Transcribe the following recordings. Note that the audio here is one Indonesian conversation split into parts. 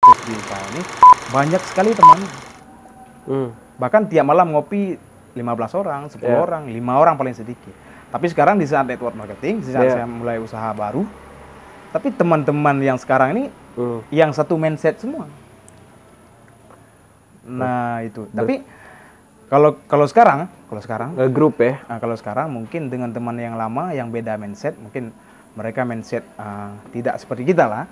aktif di usaha ini, banyak sekali teman. Bahkan tiap malam ngopi 15 orang, 10 orang, 5 orang paling sedikit. Tapi sekarang di saat network marketing, di saat saya mulai usaha baru, tapi teman-teman yang sekarang ini yang satu mindset semua. Nah itu. Tapi kalau sekarang grup ya. Nah, kalau sekarang mungkin dengan teman yang lama yang beda mindset, mungkin mereka mindset tidak seperti kita lah.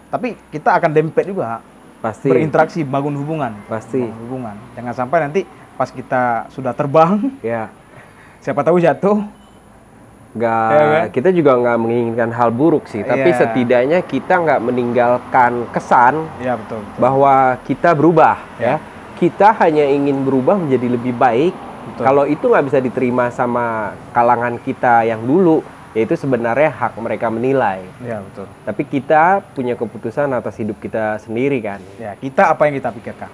Tapi kita akan dempet juga. Pasti. Berinteraksi, bangun hubungan. Pasti. Bangun hubungan. Jangan sampai nanti pas kita sudah terbang, siapa tahu jatuh. Kita juga nggak menginginkan hal buruk sih, tapi setidaknya kita nggak meninggalkan kesan betul. bahwa kita berubah. Kita hanya ingin berubah menjadi lebih baik. Kalau itu nggak bisa diterima sama kalangan kita yang dulu, yaitu sebenarnya hak mereka menilai. Betul. Tapi kita punya keputusan atas hidup kita sendiri kan. Kita apa yang kita pikirkan.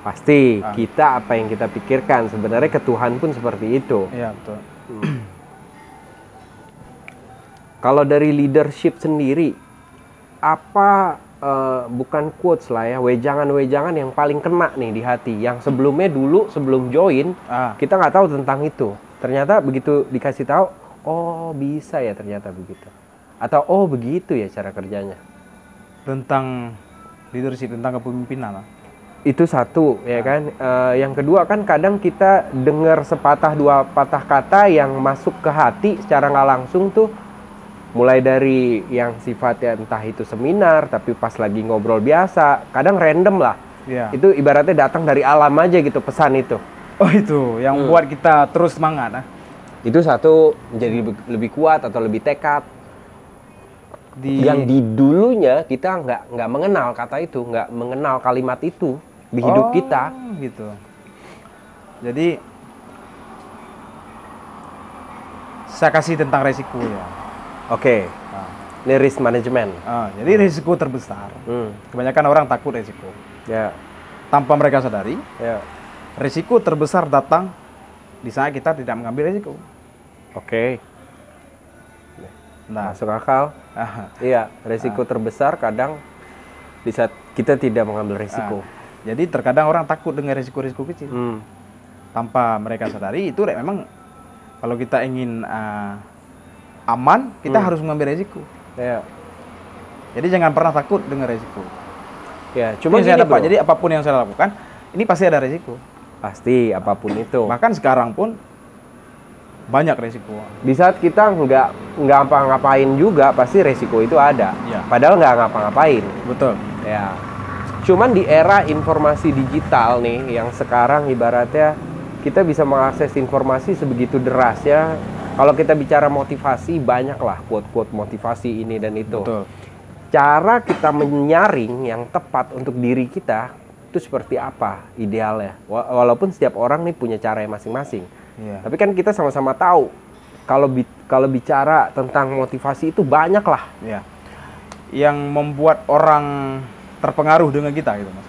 Pasti kita apa yang kita pikirkan. Sebenarnya ke Tuhan pun seperti itu. Betul. Kalau dari leadership sendiri, apa bukan quotes lah ya, wejangan-wejangan yang paling kena nih di hati, yang sebelumnya dulu sebelum join kita nggak tahu tentang itu, ternyata begitu dikasih tahu, oh bisa ya ternyata begitu, atau oh begitu ya cara kerjanya. Tentang leadership, tentang kepemimpinan. Itu satu ya kan. Yang kedua kan kadang kita dengar sepatah dua patah kata yang masuk ke hati secara nggak langsung tuh. Mulai dari yang sifatnya entah itu seminar, tapi pas lagi ngobrol biasa, kadang random lah. Itu ibaratnya datang dari alam aja gitu pesan itu. Oh itu, yang buat kita terus semangat. Itu satu, menjadi lebih kuat atau lebih tekad. Yang di dulunya kita nggak mengenal kata itu, nggak mengenal kalimat itu di hidup kita. Gitu. Jadi saya kasih tentang resiko ya. Oke. Ini risk management. Jadi risiko terbesar. Kebanyakan orang takut risiko. Tanpa mereka sadari, risiko terbesar datang di saat kita tidak mengambil risiko. Oke. Nah, masuk akal. Iya, risiko terbesar kadang di saat kita tidak mengambil risiko. Jadi terkadang orang takut dengan risiko-risiko kecil. Tanpa mereka sadari itu memang kalau kita ingin aman, kita harus mengambil resiko. Jadi jangan pernah takut dengan resiko. Cuma saya dapat. Jadi apapun yang saya lakukan, ini pasti ada resiko. Pasti apapun itu. Bahkan sekarang pun banyak resiko. Di saat kita nggak ngapa-ngapain juga, pasti resiko itu ada. Padahal nggak ngapa-ngapain. Betul. Cuman di era informasi digital nih, yang sekarang ibaratnya kita bisa mengakses informasi sebegitu derasnya. Kalau kita bicara motivasi, banyaklah quote-quote motivasi ini dan itu. Betul. Cara kita menyaring yang tepat untuk diri kita, itu seperti apa idealnya. Walaupun setiap orang nih punya cara yang masing-masing. Tapi kan kita sama-sama tahu, kalau bicara tentang motivasi itu banyaklah. Yang membuat orang terpengaruh dengan kita gitu Mas.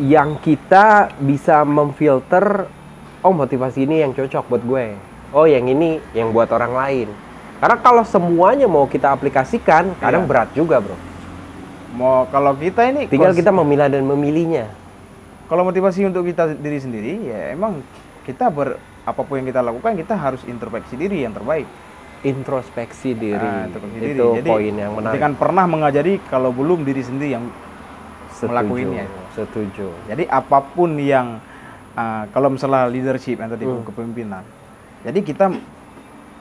Yang kita bisa memfilter, oh motivasi ini yang cocok buat gue. Oh yang ini yang buat orang lain. Karena kalau semuanya mau kita aplikasikan, kadang berat juga bro. Kalau kita ini tinggal kita memilah dan memilihnya. Kalau motivasi untuk kita diri sendiri, ya emang kita apapun yang kita lakukan, kita harus introspeksi diri yang terbaik. Introspeksi diri. Itu jadi, poin yang menarik. Jangan pernah mengajari kalau belum diri sendiri yang melakukannya. Setuju. Jadi apapun yang kalau misalnya leadership yang tadi kepemimpinan. Jadi kita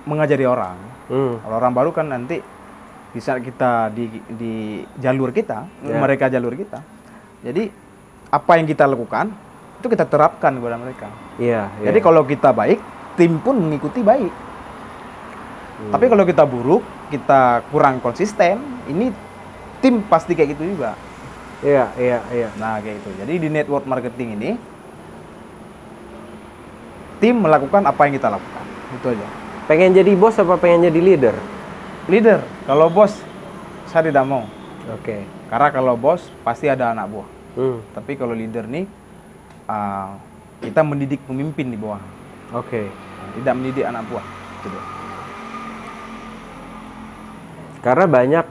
mengajari orang. Kalau orang baru kan nanti di saat kita di jalur kita, mereka jalur kita. Jadi apa yang kita lakukan itu kita terapkan kepada mereka. Jadi kalau kita baik, tim pun mengikuti baik. Tapi kalau kita buruk, kita kurang konsisten, ini tim pasti kayak gitu juga. Nah kayak gitu. Jadi di network marketing ini tim melakukan apa yang kita lakukan. Itu aja. Pengen jadi bos apa pengen jadi leader? Leader. Kalau bos saya tidak mau. Oke. Karena kalau bos pasti ada anak buah. Tapi kalau leader nih kita mendidik pemimpin di bawah. Tidak mendidik anak buah. Gitu. Karena banyak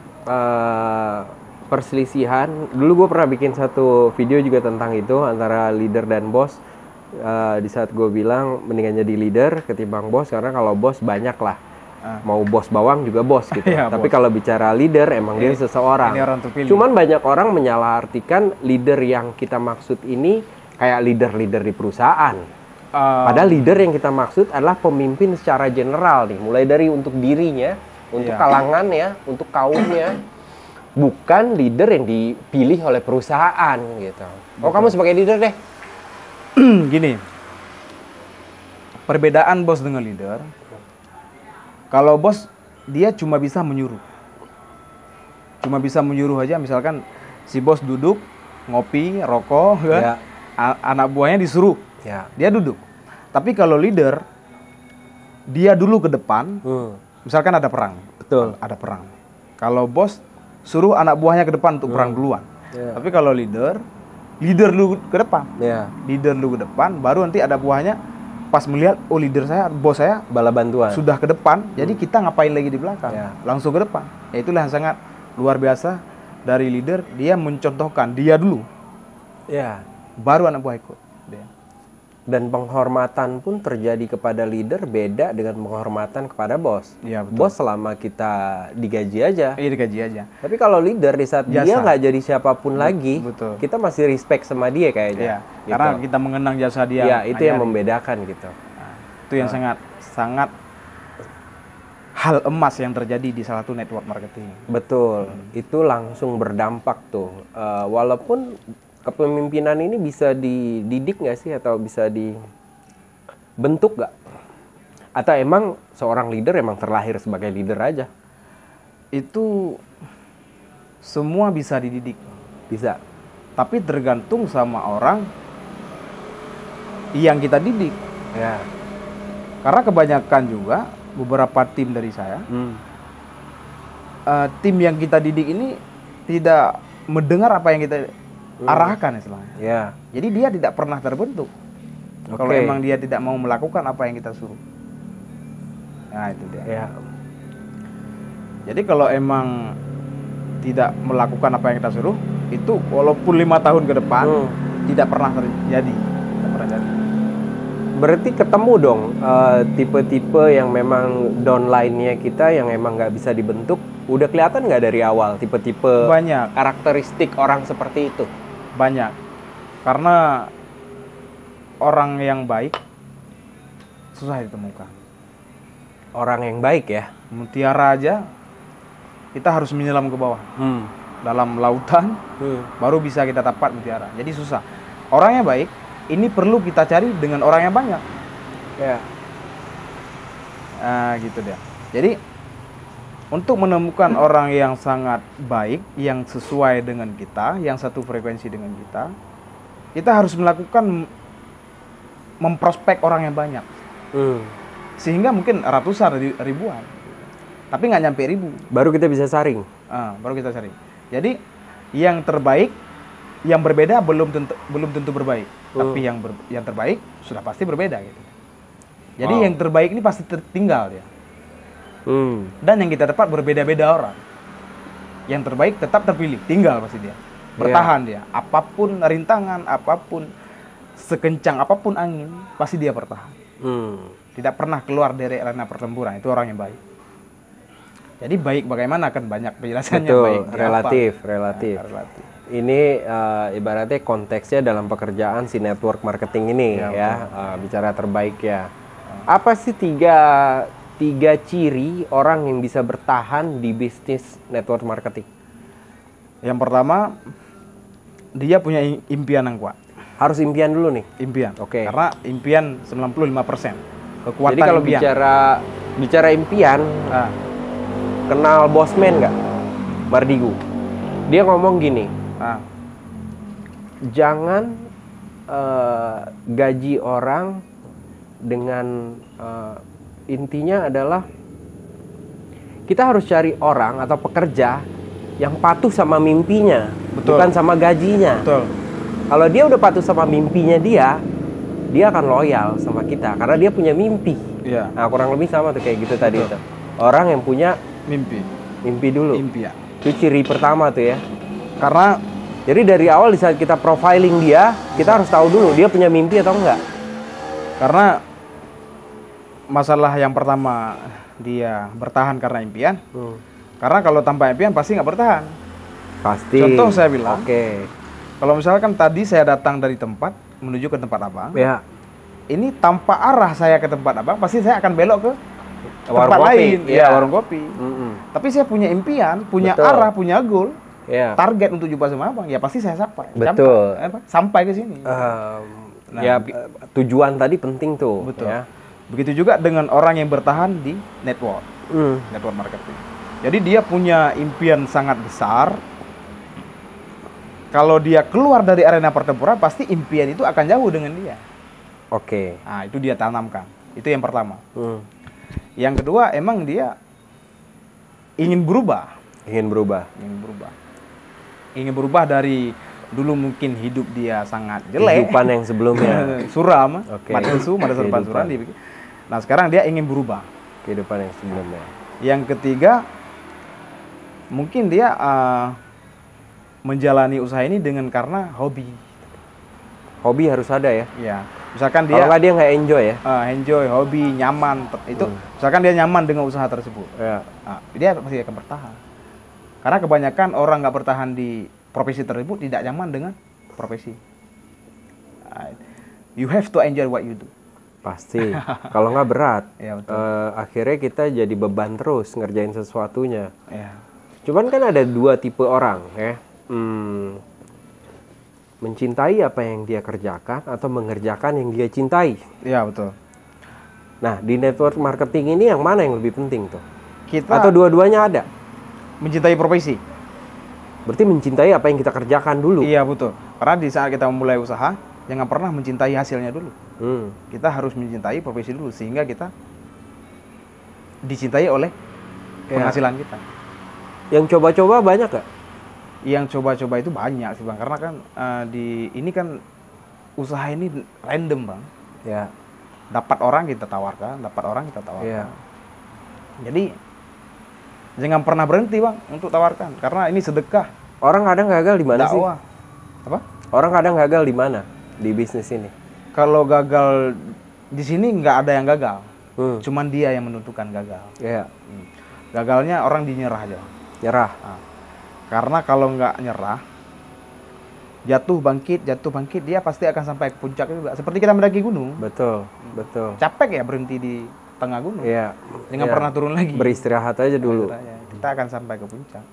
perselisihan. Dulu gue pernah bikin satu video juga tentang itu antara leader dan bos. Di saat gue bilang mendingan jadi leader ketimbang bos, karena kalau bos banyak lah. Mau bos bawang juga bos gitu. Ya, tapi bos. kalau bicara leader emang dia seseorang. Ini orang terpilih. Cuman banyak orang menyalahartikan leader yang kita maksud ini kayak leader-leader di perusahaan. Padahal leader yang kita maksud adalah pemimpin secara general nih, mulai dari untuk dirinya, untuk kalangannya, untuk kaumnya. Bukan leader yang dipilih oleh perusahaan gitu. Oh, kamu sebagai leader deh. Gini, perbedaan bos dengan leader. Kalau bos, dia cuma bisa menyuruh. Cuma bisa menyuruh aja, misalkan si bos duduk, ngopi, rokok, kan? Anak buahnya disuruh, dia duduk. Tapi kalau leader, dia dulu ke depan, misalkan ada perang. Betul. Ada perang. Kalau bos, suruh anak buahnya ke depan untuk perang duluan. Tapi kalau leader dulu ke depan. Leader dulu ke depan, baru nanti ada buahnya. Pas melihat, oh leader saya, bos saya bala bantuan sudah ke depan, jadi kita ngapain lagi di belakang? Langsung ke depan. Ya, itulah yang sangat luar biasa dari leader. Dia mencontohkan dia dulu, baru anak buah ikut. Dan penghormatan pun terjadi kepada leader beda dengan penghormatan kepada bos. Iya, betul. Bos selama kita digaji aja. Iya, digaji aja. Tapi kalau leader di saat dia nggak jadi siapapun lagi, betul. Kita masih respect sama dia kayaknya. Gitu. Karena kita mengenang jasa dia. Iya, itu yang membedakan gitu. Nah, itu yang sangat hal emas yang terjadi di salah satu network marketing. Betul, itu langsung berdampak tuh. Walaupun kepemimpinan ini bisa dididik nggak sih, atau bisa dibentuk nggak? Atau emang seorang leader emang terlahir sebagai leader aja? Itu semua bisa dididik. Bisa. Tapi tergantung sama orang yang kita didik. Ya. Karena kebanyakan juga beberapa tim dari saya, tim yang kita didik ini tidak mendengar apa yang kita arahkan istilahnya. Ya. Jadi dia tidak pernah terbentuk. Kalau emang dia tidak mau melakukan apa yang kita suruh. Nah, itu dia. Ya. Jadi kalau emang tidak melakukan apa yang kita suruh, itu walaupun 5 tahun ke depan tidak pernah terjadi. Tidak pernah terjadi. Berarti ketemu dong tipe-tipe yang memang downline-nya kita yang emang nggak bisa dibentuk. Udah kelihatan nggak dari awal tipe-tipe banyak karakteristik orang seperti itu? Banyak. Karena orang yang baik susah ditemukan. Orang yang baik ya? Mutiara aja kita harus menyelam ke bawah. Dalam lautan baru bisa kita dapat mutiara. Jadi susah. Orangnya baik, ini perlu kita cari dengan orang yang banyak. Ya. Gitu dia. Jadi untuk menemukan orang yang sangat baik, yang sesuai dengan kita, yang satu frekuensi dengan kita harus melakukan memprospek orang yang banyak. Sehingga mungkin ratusan, ribuan. Tapi nggak nyampe 1000. Baru kita bisa saring. Baru kita saring. Jadi yang terbaik, yang berbeda belum tentu berbaik. Tapi yang terbaik sudah pasti berbeda gitu. Jadi yang terbaik ini pasti tertinggal dia. Dan yang kita dapat berbeda-beda orang. Yang terbaik tetap terpilih, tinggal pasti dia. Bertahan dia. Apapun rintangan, apapun sekencang apapun angin, pasti dia bertahan. Tidak pernah keluar dari arena pertempuran. Itu orang yang baik. Jadi baik bagaimana kan banyak penjelasannya. Betul, baik. Relatif. Ini ibaratnya konteksnya dalam pekerjaan si network marketing ini bicara terbaik ya. Apa sih tiga ciri orang yang bisa bertahan di bisnis network marketing? Yang pertama, dia punya impian yang kuat. Harus impian dulu nih? Impian. Oke. Karena impian 95%. Kekuatan jadi kalau impian. bicara impian, kenal Bosman nggak? Mardigu. Dia ngomong gini, jangan gaji orang dengan intinya adalah kita harus cari orang atau pekerja yang patuh sama mimpinya, bukan sama gajinya. Betul. Kalau dia udah patuh sama mimpinya dia akan loyal sama kita karena dia punya mimpi. Iya. Nah, kurang lebih sama tuh kayak gitu tadi itu. Orang yang punya mimpi dulu. Impian. Itu ciri pertama tuh ya. Karena jadi dari awal di saat kita profiling dia, kita harus tahu dulu dia punya mimpi atau enggak. Karena masalah yang pertama dia bertahan karena impian. Karena kalau tanpa impian pasti nggak bertahan. Pasti. Contoh saya bilang. Oke. Kalau misalkan tadi saya datang dari tempat menuju ke tempat abang. Ya. Ini tanpa arah saya ke tempat abang, pasti saya akan belok ke Warung tempat kopi. lain. Iya. Ya, warung kopi. Tapi saya punya impian, punya Betul. arah, punya goal. Ya. Target untuk jumpa sama abang, ya pasti saya sampai. Betul. Sampai ke sini. Tujuan tadi penting tuh. Betul. Ya. Begitu juga dengan orang yang bertahan di network, network marketing. Jadi dia punya impian sangat besar. Kalau dia keluar dari arena pertempuran, pasti impian itu akan jauh dengan dia. Oke. Nah, itu dia tanamkan. Itu yang pertama. Yang kedua, emang dia ingin berubah. Ingin berubah. Ingin berubah dari dulu mungkin hidup dia sangat jelek. Kehidupan yang sebelumnya. Suram, Oke. matesu, serba suram. Nah, sekarang dia ingin berubah. Kehidupan yang sebelumnya. Yang ketiga, mungkin dia menjalani usaha ini karena hobi. Hobi harus ada ya. Ya, misalkan Kalau dia nggak dia nggak enjoy ya. enjoy, hobi, nyaman. Itu misalkan dia nyaman dengan usaha tersebut. Ya. Nah, dia pasti akan bertahan. Karena kebanyakan orang nggak bertahan di profesi tersebut tidak nyaman dengan profesi. You have to enjoy what you do. Pasti. Kalau nggak berat. Ya, betul. Akhirnya kita jadi beban terus ngerjain sesuatunya. Ya. Cuman kan ada dua tipe orang ya. Mencintai apa yang dia kerjakan atau mengerjakan yang dia cintai. Ya, betul. Nah, di network marketing ini yang mana yang lebih penting tuh? Kita Atau dua-duanya ada? mencintai profesi. Berarti mencintai apa yang kita kerjakan dulu. Iya, betul. Karena di saat kita memulai usaha, jangan pernah mencintai hasilnya dulu. Kita harus mencintai profesi dulu sehingga kita dicintai oleh penghasilan kita. Yang coba-coba banyak gak? Yang coba-coba itu banyak sih Bang, karena kan ini kan usaha ini random Bang. Ya. Dapat orang kita tawarkan. Iya. Jadi jangan pernah berhenti Bang untuk tawarkan, karena ini sedekah. Orang kadang gagal di mana sih? Dakwah. Apa? Orang kadang gagal di mana di bisnis ini? Kalau gagal di sini nggak ada yang gagal, cuman dia yang menentukan gagal. Iya. Gagalnya orang dinyerah aja. Nyerah. Nah, karena kalau nggak nyerah, jatuh bangkit, dia pasti akan sampai ke puncak juga. Seperti kita mendaki gunung. Betul, betul. Capek ya berhenti di tengah gunung. Iya. Jangan pernah turun lagi. Beristirahat aja dulu. Kita akan sampai ke puncak.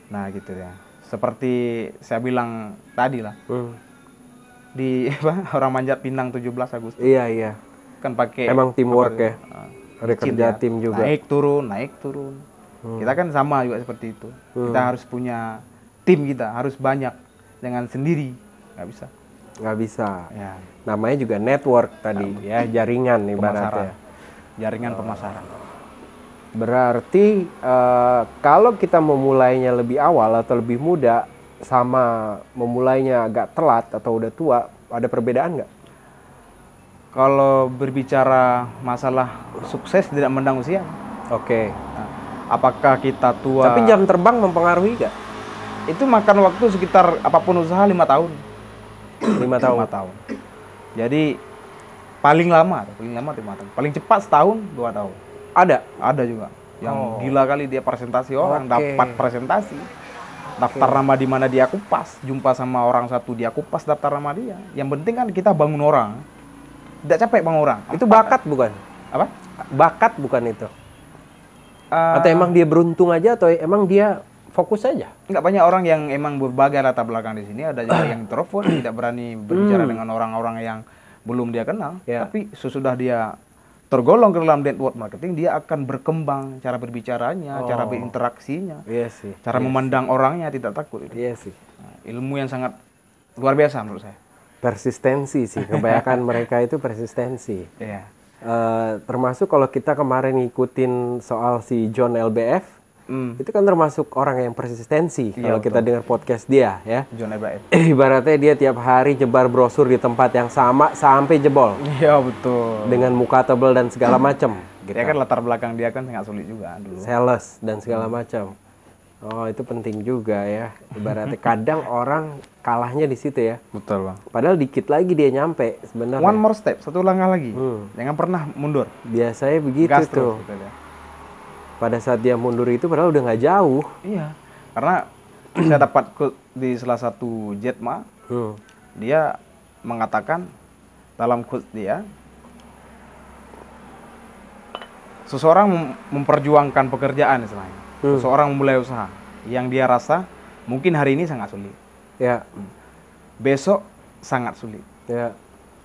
Nah, gitu ya. Seperti saya bilang tadi lah. Di orang manjat pinang 17 Agustus. Iya. Kan pakai Emang teamwork ya. Ada kerja ya. tim juga. Naik turun. Kita kan sama juga seperti itu. Kita harus punya tim, kita harus banyak, jangan sendiri, nggak bisa. Nggak bisa. Ya. Namanya juga network tadi ya, jaringan ibaratnya. Jaringan pemasaran. Berarti kalau kita memulainya lebih awal atau lebih muda sama memulainya agak telat atau udah tua, ada perbedaan nggak? Kalau berbicara masalah sukses tidak memandang usia. Oke. Nah, apakah kita tua? Tapi jam terbang mempengaruhi nggak? Itu makan waktu sekitar apapun usaha 5 tahun. 5 tahun. 5 tahun. Jadi paling lama 5 tahun. Paling cepat setahun 2 tahun. Ada juga. Yang gila kali dia presentasi orang, dapat presentasi. Daftar nama di mana dia kupas, jumpa sama orang satu dia kupas daftar nama dia. Yang penting kan kita bangun orang. Tidak capek bangun orang. Itu bakat bukan? Apa? Bakat bukan itu? Atau emang dia beruntung aja atau emang dia fokus aja? Enggak, banyak orang yang emang berbagai latar belakang di sini. Ada juga yang introvert, tidak berani berbicara dengan orang-orang yang belum dia kenal. Ya. Tapi sesudah dia tergolong ke dalam network marketing, dia akan berkembang cara berbicaranya, cara berinteraksinya, Iya sih. cara memandang orangnya, tidak takut. Iya sih. Nah, ilmu yang sangat luar biasa menurut saya. Persistensi sih, kebanyakan mereka itu persistensi. Iya. Termasuk kalau kita kemarin ngikutin soal si John LBF, itu kan termasuk orang yang persistensi. Iya, Kalau kita dengar podcast dia, ya. John LBF. Ibaratnya dia tiap hari nyebar brosur di tempat yang sama sampai jebol. Iya, betul. Dengan muka tebal dan segala macam. Dia kan latar belakang dia kan sangat sulit juga dulu. Sales dan segala macam. Oh, itu penting juga ya. Ibaratnya kadang orang kalahnya di situ ya. Betul, Bang. Padahal dikit lagi dia nyampe sebenarnya. One more step, satu langkah lagi. Jangan pernah mundur. Biasanya begitu Gas tuh. terus, gitu ya. Pada saat dia mundur itu padahal udah nggak jauh. Iya. Karena saya dapat di salah satu jetma, dia mengatakan dalam quote dia, seseorang memperjuangkan pekerjaan istilahnya. Seseorang memulai usaha yang dia rasa mungkin hari ini sangat sulit. Ya. Besok sangat sulit. Ya.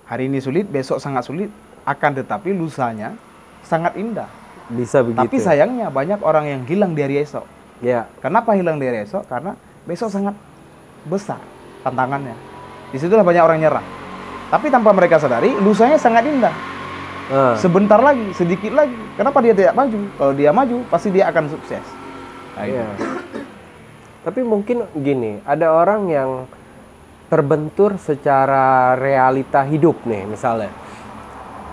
Hari ini sulit, besok sangat sulit, akan tetapi lusanya sangat indah. Bisa begitu. Tapi sayangnya banyak orang yang hilang di hari esok. Ya. Kenapa hilang di hari esok? Karena besok sangat besar tantangannya. Disitulah banyak orang nyerah. Tapi tanpa mereka sadari, lusanya sangat indah. Sebentar lagi, sedikit lagi. Kenapa dia tidak maju? Kalau dia maju, pasti dia akan sukses. Iya. Tapi mungkin gini, ada orang yang terbentur secara realita hidup nih, misalnya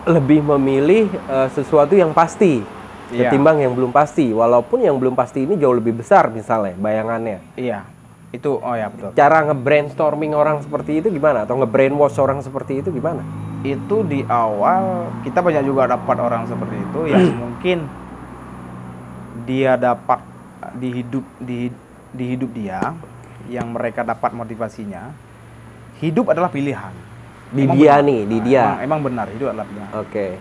lebih memilih sesuatu yang pasti ketimbang yang belum pasti, walaupun yang belum pasti ini jauh lebih besar misalnya bayangannya. Iya, itu betul. Cara nge-brainstorming orang seperti itu gimana? Atau nge-brainwash orang seperti itu gimana? Itu di awal kita banyak juga dapat orang seperti itu yang mungkin dia dapat di hidup dia, yang mereka dapat motivasinya, hidup adalah pilihan. Emang benar, hidup adalah pilihan. Oke.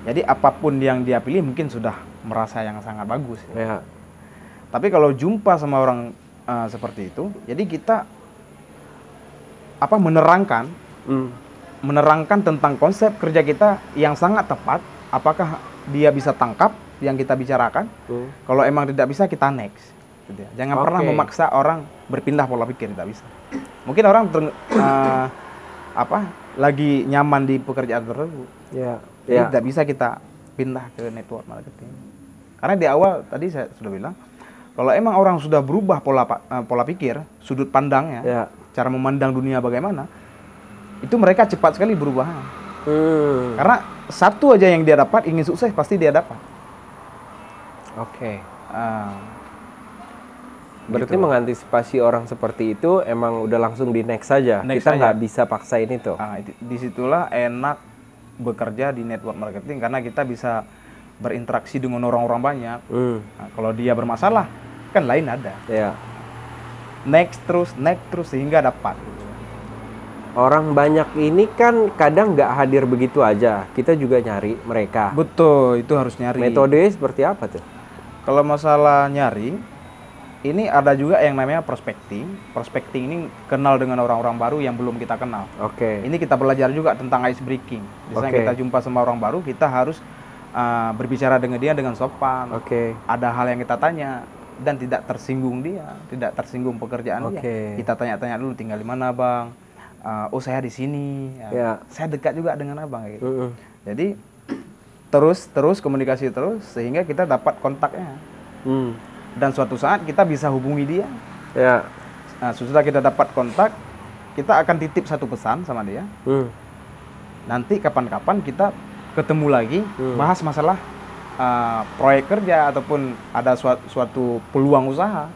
Jadi apapun yang dia pilih mungkin sudah merasa yang sangat bagus. Ya. Tapi kalau jumpa sama orang seperti itu, jadi kita menerangkan tentang konsep kerja kita yang sangat tepat. Apakah dia bisa tangkap yang kita bicarakan? Kalau emang tidak bisa, kita next. Gitu ya. Jangan pernah memaksa orang berpindah pola pikir, tidak bisa. Mungkin orang lagi nyaman di pekerjaan tersebut. Jadi tidak bisa kita pindah ke network marketing. Karena di awal tadi saya sudah bilang, kalau emang orang sudah berubah pola pikir, sudut pandangnya, cara memandang dunia bagaimana, itu mereka cepat sekali berubah. Karena satu aja yang dia dapat, ingin sukses pasti dia dapat. Oke. Berarti gitu. Mengantisipasi orang seperti itu emang udah langsung di next saja. Kita nggak bisa paksain itu. Disitulah enak bekerja di network marketing karena kita bisa berinteraksi dengan orang-orang banyak. Kalau dia bermasalah, kan lain ada. Ya. Next terus sehingga dapat. Orang banyak ini kan kadang nggak hadir begitu aja. Kita juga nyari mereka. Betul, itu harus nyari. Metodenya seperti apa tuh? Kalau masalah nyari, ini ada juga yang namanya prospecting. Prospecting ini kenal dengan orang-orang baru yang belum kita kenal. Oke. Ini kita belajar juga tentang ice breaking. Misalnya kita jumpa sama orang baru, kita harus berbicara dengan dia dengan sopan. Ada hal yang kita tanya dan tidak tersinggung dia, tidak tersinggung pekerjaan dia. Kita tanya-tanya dulu, tinggal di mana, Bang? Saya di sini. Saya dekat juga dengan Abang gitu. Jadi terus komunikasi terus sehingga kita dapat kontaknya. Dan suatu saat kita bisa hubungi dia. Setelah kita dapat kontak, kita akan titip satu pesan sama dia. Nanti kapan-kapan kita ketemu lagi, bahas masalah proyek kerja ataupun ada suatu peluang usaha.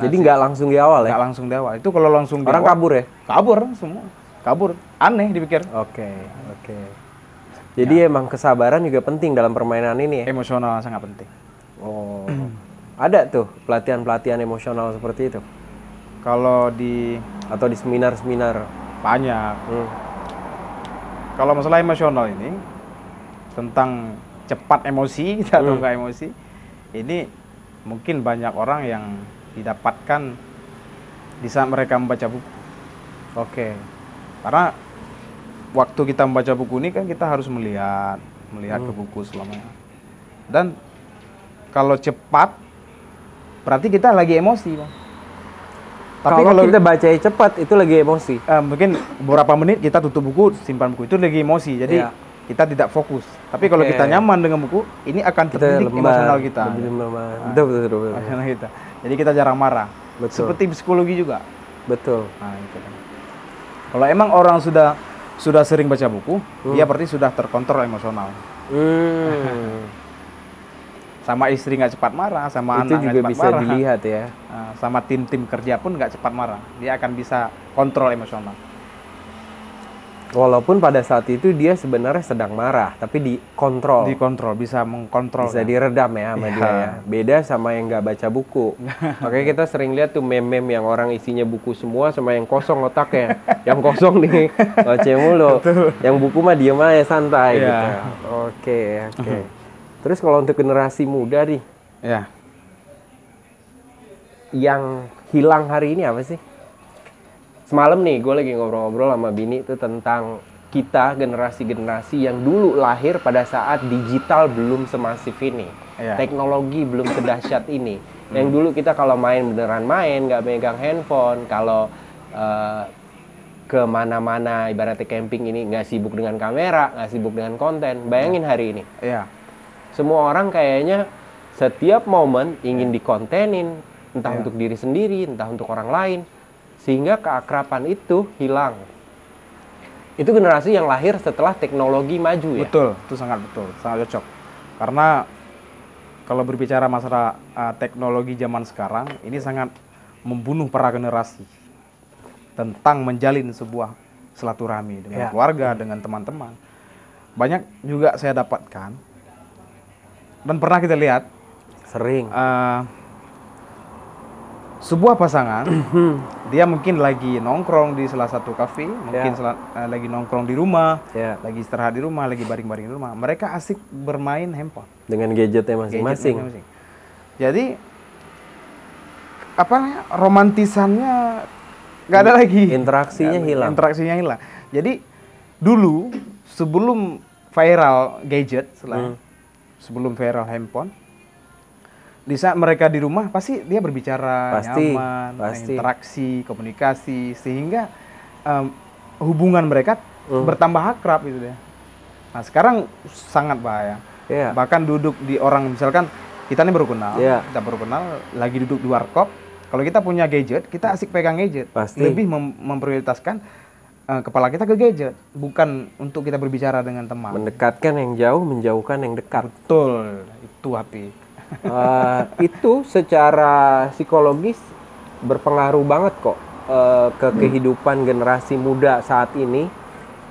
Jadi nggak langsung di awal ya? Nggak langsung di awal. Itu kalau langsung di orang awal, kabur ya? Kabur semua. Kabur. Aneh dipikir. Oke. Jadi emang kesabaran juga penting dalam permainan ini ya? Emosional sangat penting. Oh. Ada tuh pelatihan-pelatihan emosional seperti itu? Kalau atau di seminar-seminar? Banyak. Kalau masalah emosional ini tentang cepat emosi atau enggak emosi, ini mungkin banyak orang yang didapatkan di saat mereka membaca buku. Karena waktu kita membaca buku ini kan kita harus melihat ke buku selamanya. Dan kalau cepat berarti kita lagi emosi, Bang. Tapi kalau kita baca cepat itu lagi emosi. Mungkin beberapa menit kita tutup buku, simpan buku, itu lagi emosi. Jadi kita tidak fokus. Tapi kalau kita nyaman dengan buku, ini akan terdidik emosional kita. Betul. Emosional kita. Jadi kita jarang marah. Betul. Seperti psikologi juga. Betul. Itu kan. Kalau emang orang sudah sering baca buku, dia berarti sudah terkontrol emosional. sama istri nggak cepat marah, sama Itu anak nggak juga cepat bisa marah, dilihat ya. sama tim-tim kerja pun nggak cepat marah. Dia akan bisa kontrol emosional. Walaupun pada saat itu dia sebenarnya sedang marah, tapi dikontrol. Dikontrol, bisa mengkontrol. Bisa diredam ya sama dia ya. Beda sama yang nggak baca buku. Makanya kita sering lihat tuh meme-meme yang orang isinya buku semua sama yang kosong otaknya. Yang kosong nih, baca mulu. Yang buku mah diem aja santai gitu. Oke. Terus kalau untuk generasi muda nih, Ya. yang hilang hari ini apa sih? Semalam nih gue lagi ngobrol-ngobrol sama bini tuh tentang kita generasi-generasi yang dulu lahir pada saat digital belum semasif ini, teknologi belum sedahsyat ini. Yang dulu kita kalau main beneran main, nggak megang handphone, kalau kemana-mana ibaratnya camping ini nggak sibuk dengan kamera, nggak sibuk dengan konten. Bayangin hari ini, semua orang kayaknya setiap momen ingin dikontenin, entah untuk diri sendiri, entah untuk orang lain. Sehingga keakraban itu hilang. Itu generasi yang lahir setelah teknologi maju ya? Betul, itu sangat betul, sangat cocok. Karena kalau berbicara masalah teknologi zaman sekarang, ini sangat membunuh para generasi. Tentang menjalin sebuah silaturahmi dengan keluarga, dengan teman-teman. Banyak juga saya dapatkan, dan pernah kita lihat. Sering. Sebuah pasangan, dia mungkin lagi nongkrong di salah satu kafe, mungkin lagi nongkrong di rumah, lagi istirahat di rumah, lagi baring-baring di rumah. Mereka asik bermain handphone. Dengan gadgetnya masing-masing. Jadi, romantisannya nggak ada lagi. Interaksinya hilang. Jadi, dulu sebelum viral gadget, sebelum viral handphone, di saat mereka di rumah pasti dia berbicara nyaman, interaksi, komunikasi, sehingga hubungan mereka bertambah akrab gitu ya. Nah sekarang sangat bahaya. Bahkan duduk di orang, misalkan kita ini baru kenal, kita baru kenal, lagi duduk di warkop. Kalau kita punya gadget, kita asik pegang gadget. Lebih memprioritaskan kepala kita ke gadget, bukan untuk kita berbicara dengan teman. Mendekatkan yang jauh, menjauhkan yang dekat. Betul, itu HP. Itu secara psikologis berpengaruh banget kok ke kehidupan generasi muda saat ini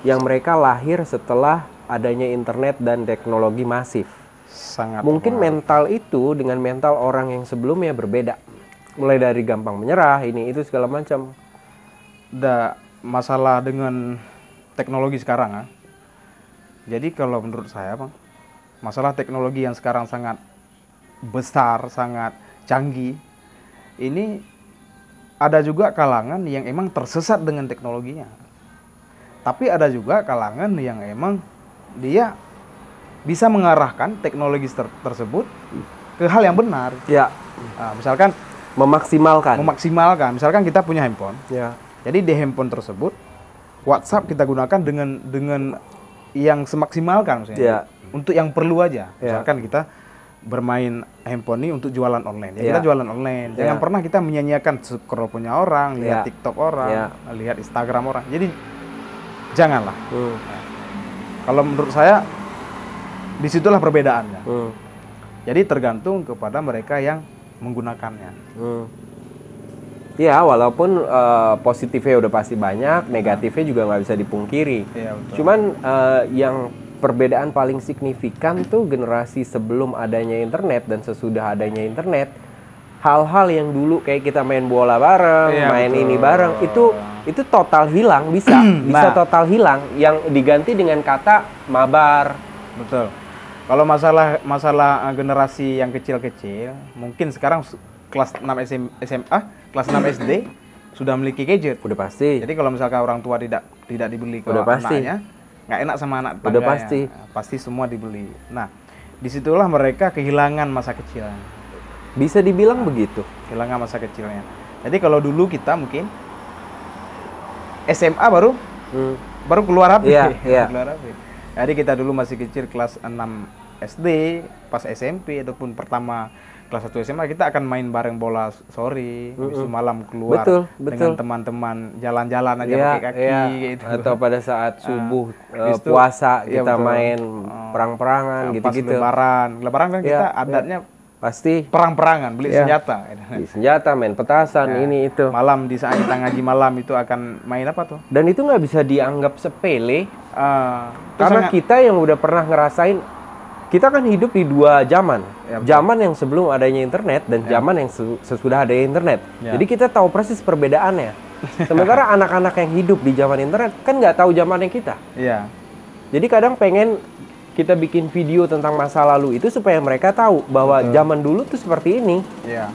yang mereka lahir setelah adanya internet dan teknologi masif. Sangat mungkin mental itu dengan mental orang yang sebelumnya berbeda, mulai dari gampang menyerah, ini itu segala macam. Masalah dengan teknologi sekarang jadi kalau menurut saya Bang, masalah teknologi yang sekarang sangat besar, sangat canggih. Ini ada juga kalangan yang emang tersesat dengan teknologinya. Tapi ada juga kalangan yang emang dia bisa mengarahkan teknologi tersebut ke hal yang benar. Misalkan memaksimalkan. Misalkan kita punya handphone. Jadi di handphone tersebut WhatsApp kita gunakan dengan yang semaksimalkan misalnya. Untuk yang perlu aja. Misalkan kita bermain handphone ini untuk jualan online. Kita jualan online. Jangan pernah kita menyanyiakan scroll punya orang, lihat TikTok orang, lihat Instagram orang. Jadi janganlah. Kalau menurut saya disitulah perbedaannya. Jadi tergantung kepada mereka yang menggunakannya. Ya, walaupun positifnya udah pasti banyak, negatifnya juga nggak bisa dipungkiri. Cuman yang perbedaan paling signifikan tuh generasi sebelum adanya internet dan sesudah adanya internet, hal-hal yang dulu kayak kita main bola bareng, main ini bareng, itu total hilang, bisa total hilang, yang diganti dengan kata mabar. Betul. Kalau masalah generasi yang kecil-kecil, mungkin sekarang kelas 6 SMA, kelas 6 SD sudah memiliki gadget. Udah pasti. Jadi kalau misalkan orang tua tidak dibeli ke anaknya, nggak enak sama anak tetangganya. Udah pasti. Pasti semua dibeli. Nah, disitulah mereka kehilangan masa kecilnya. Bisa dibilang begitu. Kehilangan masa kecilnya. Jadi kalau dulu kita mungkin SMA baru keluar HP. Keluar HP. Jadi kita dulu masih kecil kelas 6 SD, pas SMP ataupun pertama kelas 1 SMA kita akan main bareng bola sore, habis itu malam keluar Betul. dengan teman-teman jalan-jalan aja Iya, pakai kaki gitu. Atau pada saat subuh habis itu, puasa iya, kita betul. main perang-perangan Pas gitu-gitu. lebaran kan kita adatnya Pasti perang-perangan, beli senjata. beli senjata, main petasan, ini itu. Malam di saat kita ngaji malam itu akan main apa tuh? Dan itu nggak bisa dianggap sepele, Itu karena sangat- kita yang udah pernah ngerasain, kita kan hidup di dua zaman. Ya, betul. Zaman yang sebelum adanya internet dan zaman yang sesudah adanya internet. Ya. Jadi kita tahu persis perbedaannya. Sementara anak-anak yang hidup di zaman internet kan nggak tahu zamannya kita. Iya. Jadi kadang pengen kita bikin video tentang masa lalu itu supaya mereka tahu bahwa zaman dulu tuh seperti ini. Iya.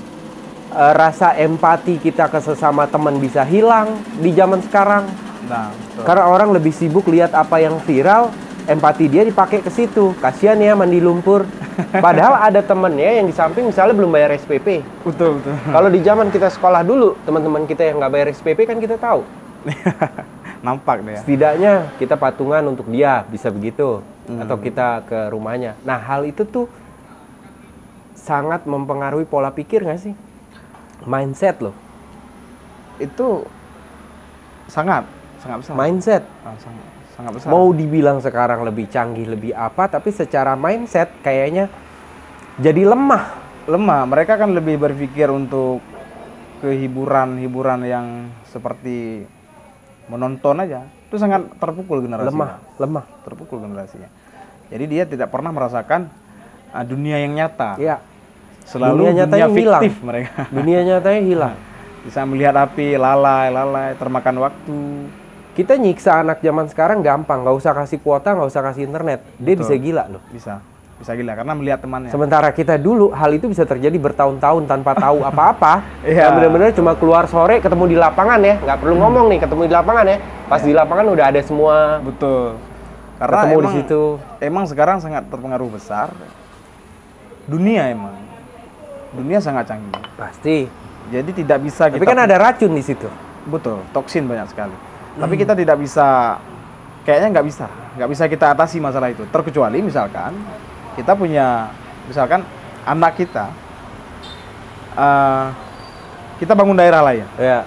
Rasa empati kita ke sesama teman bisa hilang di zaman sekarang. Nah, betul. Karena orang lebih sibuk lihat apa yang viral, empati dia dipakai ke situ. Kasihan ya mandi lumpur. Padahal ada temennya yang di samping misalnya belum bayar SPP. Betul. Kalau di zaman kita sekolah dulu, teman-teman kita yang nggak bayar SPP kan kita tahu. Nampak deh. Setidaknya kita patungan untuk dia, bisa begitu. Atau kita ke rumahnya. Nah, hal itu tuh sangat mempengaruhi pola pikir nggak sih? Mindset loh. Itu sangat besar. Mindset. Sangat besar. Mau dibilang sekarang lebih canggih, lebih apa, tapi secara mindset kayaknya jadi lemah. Mereka kan lebih berpikir untuk hiburan yang seperti menonton aja. Itu sangat terpukul generasinya. Lemah. Terpukul generasinya. Jadi dia tidak pernah merasakan dunia yang nyata. Iya. Selalu dunia fiktif hilang. Mereka. Dunia nyatanya hilang. Bisa melihat api, lalai, termakan waktu. Kita nyiksa anak zaman sekarang gampang, nggak usah kasih kuota, nggak usah kasih internet. Dia Betul. bisa gila loh. Bisa gila karena melihat temannya. Sementara kita dulu hal itu bisa terjadi bertahun-tahun tanpa tahu apa-apa. Iya. Yang benar-benar cuma keluar sore ketemu di lapangan ya, nggak perlu ngomong nih, ketemu di lapangan ya. Pas di lapangan udah ada semua. Betul. Karena Ketemu di emang, situ. Emang sekarang sangat terpengaruh besar. Dunia sangat canggih. Pasti. Jadi tidak bisa Tapi kan ada racun di situ. Betul, toksin banyak sekali. Tapi kita tidak bisa, kayaknya nggak bisa kita atasi masalah itu. Terkecuali misalkan kita punya, misalkan anak kita bangun daerah lain. Ya.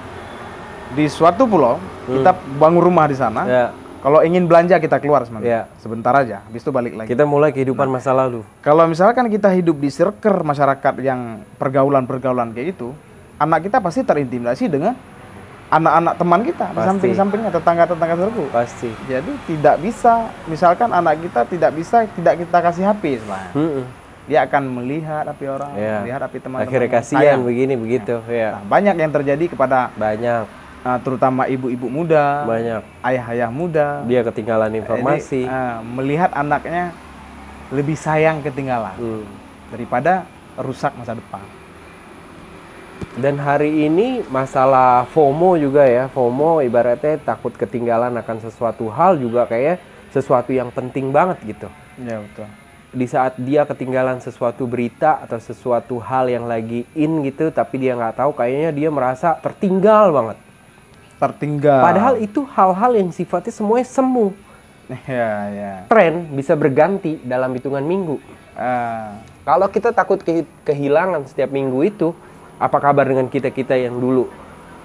Di suatu pulau kita bangun rumah di sana. Ya. Kalau ingin belanja kita keluar Ya. sebentar aja, habis itu balik lagi. Kita mulai kehidupan masa lalu. Kalau misalkan kita hidup di circle masyarakat yang pergaulan kayak gitu, anak kita pasti terintimidasi dengan anak-anak teman kita di samping-sampingnya, tetangga-tetangga tersebut. Pasti. Jadi tidak bisa, misalkan anak kita tidak kita kasih HP sebenarnya. Dia akan melihat HP orang, melihat HP teman-teman. Akhirnya kasihan begini begitu. Ya. Nah, banyak yang terjadi kepada terutama ibu-ibu muda, banyak ayah-ayah muda. Dia ketinggalan informasi. Jadi, melihat anaknya lebih sayang ketinggalan daripada rusak masa depan. Dan hari ini masalah FOMO juga ya. FOMO ibaratnya takut ketinggalan akan sesuatu hal juga kayak sesuatu yang penting banget gitu. Ya betul. Di saat dia ketinggalan sesuatu berita atau sesuatu hal yang lagi in gitu, tapi dia nggak tahu, kayaknya dia merasa tertinggal banget. Tertinggal. Padahal itu hal-hal yang sifatnya semuanya semu. Ya. Tren bisa berganti dalam hitungan minggu. Kalau kita takut kehilangan setiap minggu itu, apa kabar dengan kita-kita yang dulu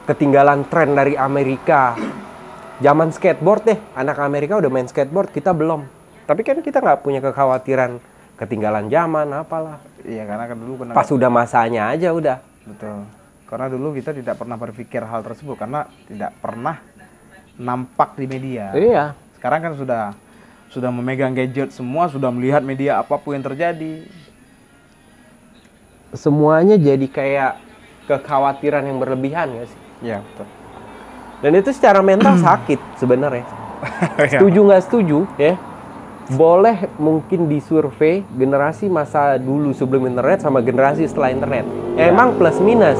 ketinggalan tren dari Amerika? Zaman skateboard deh, anak Amerika udah main skateboard, kita belum. Tapi kan kita nggak punya kekhawatiran ketinggalan zaman, apalah. Iya, karena kan dulu pas udah masanya aja udah. Betul. Karena dulu kita tidak pernah berpikir hal tersebut karena tidak pernah nampak di media. Iya. Sekarang kan sudah memegang gadget semua, sudah melihat media apapun yang terjadi. Semuanya jadi kayak kekhawatiran yang berlebihan ya sih. Iya, betul. Dan itu secara mental sakit sebenarnya. Setuju nggak setuju ya? Boleh mungkin disurvei generasi masa dulu sebelum internet sama generasi setelah internet. Ya, emang plus minus.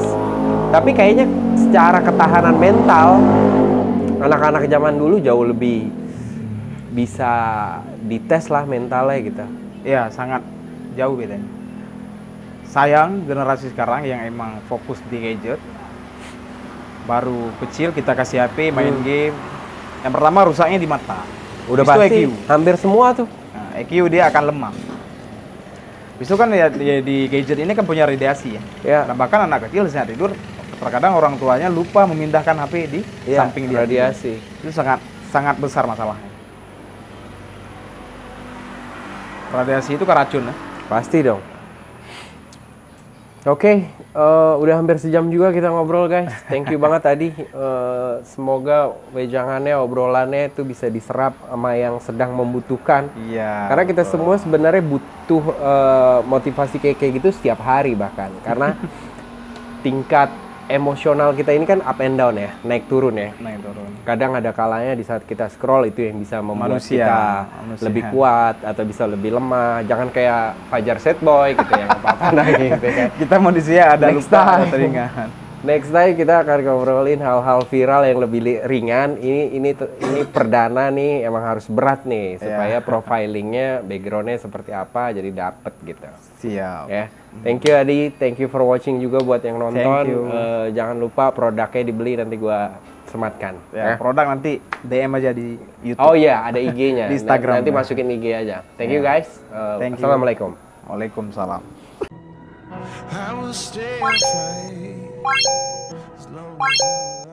Tapi kayaknya secara ketahanan mental anak-anak zaman dulu jauh lebih bisa dites lah mentalnya gitu. Iya, sangat jauh bedanya. Sayang generasi sekarang yang emang fokus di gadget. Baru kecil kita kasih HP, main game. Yang pertama rusaknya di mata. Udah Itu pasti EQ. hampir semua tuh. Nah, EQ dia akan lemah. Habis itu kan ya di gadget ini kan punya radiasi ya. Ya. Nah, bahkan anak kecil saat tidur terkadang orang tuanya lupa memindahkan HP di samping dia. Radiasi. Itu sangat besar masalahnya. Radiasi itu kan racun ya. Pasti dong. Oke, udah hampir sejam juga kita ngobrol guys. Thank you banget tadi. Semoga wejangannya, obrolannya itu bisa diserap sama yang sedang membutuhkan. Iya. Karena kita semua sebenarnya butuh motivasi kayak gitu setiap hari bahkan. Karena tingkat emosional kita ini kan up and down ya, naik turun ya. Naik turun. Kadang ada kalanya di saat kita scroll itu yang bisa membuat kita lebih kuat atau bisa lebih lemah. Jangan kayak Fajar Set Boy gitu ya, apa-apa gitu kan. Kita manusia ada Next lupa, ada time. teringat. Next time kita akan ngobrolin hal-hal viral yang lebih ringan. Ini perdana nih, emang harus berat nih supaya profilingnya, backgroundnya seperti apa, jadi dapet gitu. Siap. Ya, thank you Adi, thank you for watching juga buat yang nonton. Thank you. Jangan lupa produknya dibeli, nanti gua sematkan. Ya, produk nanti DM aja di YouTube. Oh iya, ada IG-nya. Di Instagram. Nanti masukin IG aja. Thank you guys. Thank you. Assalamualaikum. Waalaikumsalam. I will stay and fight as long as I